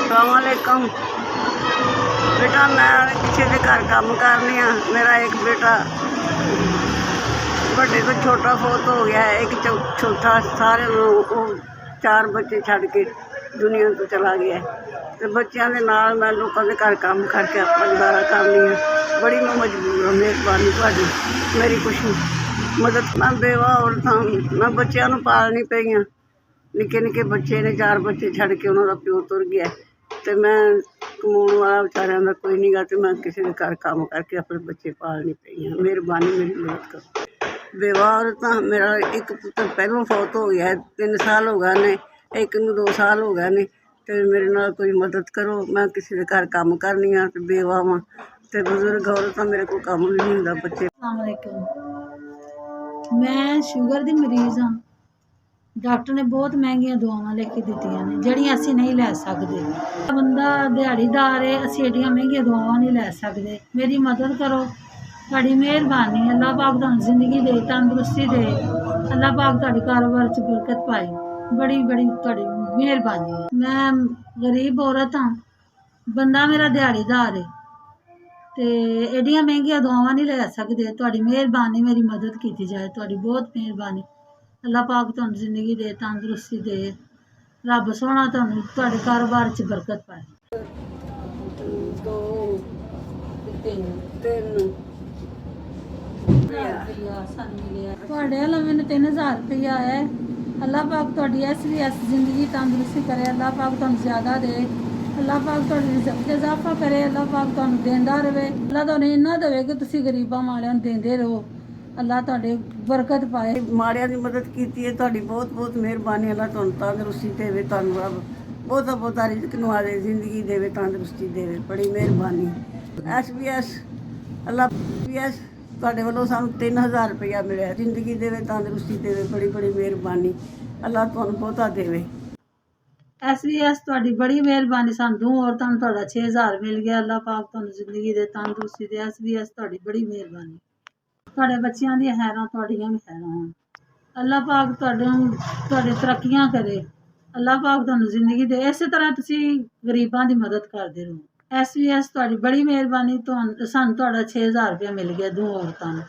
अस्सलामुअलैकुम। बेटा मैं किसी के घर काम करनी हाँ। मेरा एक बेटा बड़े तो छोटा फौत हो गया है, एक छोटा सारे चार बच्चे छड़ के दुनिया तो चला गया है। तो बच्चों के नाल मैं लोगों के घर काम करके अपना गुजारा करनी है। बड़ी मैं मजबूर हाँ, मेहरबानी थोड़ी मेरी कुछ मदद। मैं बेवा औरत हाँ, मैं बच्चों को पालनी पई हाँ। निक्के निक्के बच्चे ने, चार बच्चे छड़ के उन्होंने प्यो तुर गया। तो मैं कमाने वाला बेचारियों का कोई नहीं गा, तो मैं किसी के घर काम करके अपने बच्चे पालनी पई हाँ। मेहरबानी मेरी मदद करो। बेवा औरत हाँ, मेरा एक पुत्र पहलों फौत हो गया है, 3 साल हो गए ने, एक नूं 2 साल हो गए ने। तो मेरे नाल कोई मदद करो, मैं किसी के घर काम करनी हाँ। तो बेवा वां तो बजुर्ग औरत मेरे को काम भी नहीं होंदा बच्चे। मैं शुगर की मरीज़ हाँ। डॉक्टर ने बहुत महंगिया दवावां लिख दित्तियां ने जिहड़ियां असीं नहीं लै सकदे। बंदा दिहाड़ीदार है, असीं एड्डियां महंगियां दवावां नहीं लै सकदे। मेरी मदद करो, तुहाडी मेहरबानी। अल्लाह पाक तुहानूं जिंदगी दे, तंदुरुस्ती दे। अल्लाह पाक तुहाडे कारोबार च बरकत पाए। बड़ी बड़ी तुहाडी मेहरबानी। मैं गरीब औरत हाँ, बंदा मेरा दिहाड़ीदार है, ते एड्डियां महंगियां दवावां नहीं लै सकदे। तुहाडी मेहरबानी, मेरी मदद की जाए, तुहाडी बहुत मेहरबानी। अल्लाह पाक तुहानूं जिंदगी दे, तंदुरुस्ती दे। रब सोहना तुहानूं तुहाडे कारोबार च बरकत पाए। 2 3 तुहाडे वाला मैनूं 3000 रुपया है। अल्लाह पाक तुहाडी SVS जिंदगी तंदुरुस्ती करे। अल्लाह पाक तुहानूं ज़्यादा दे। अल्लाह पाक तुहाडी रिज़्क च इज़ाफा करे। अल्लाह पाक तुहानूं देंदा रहे। अल्लाह तुहानूं इन्ना देवे कि तुसीं गरीबां माड़ियां नूं देंदे रहो। अल्लाह तुहाडे बरकत पाए। माड़ियां दी मदद की है, तुहाडी बहुत बहुत मेहरबानी। अल्लाह तुहानूं तंदुरुस्ती देवे, तुहानूं रब बहुता बहुता रिज़्क नवाजे, जिंदगी देवे, तंदुरुस्ती देवे। बड़ी मेहरबानी। SVS अल्लाह SVS तुहाडे वालों सानूं 3000 रुपया मिलिया। जिंदगी देवे, तंदुरुस्ती देवे। बड़ी बड़ी मेहरबानी। अल्लाह तुहानूं बहुता देवे। SVS तुहाडी बड़ी मेहरबानी। सानूं 2 औरतां नूं तुहाडा 6000 मिल गया। अल्लाह पाक तुहानूं जिंदगी दे, तंदुरुस्ती दे। SVS तुहाडी बड़ी मेहरबानी। तुहाडे बच्चियां दी खैरां तुहाडियां भी खैरां होण। अल्लाह पाक तुहाडे तरक्कियां करे। अल्लाह पाक तुहानूं जिंदगी दे। इस तरह तुसीं गरीबां दी मदद करदे रहो। SVS तुहाडी बड़ी मेहरबानी। सानूं तुहाडा 6000 रुपया मिल गया 2 औरतां नूं।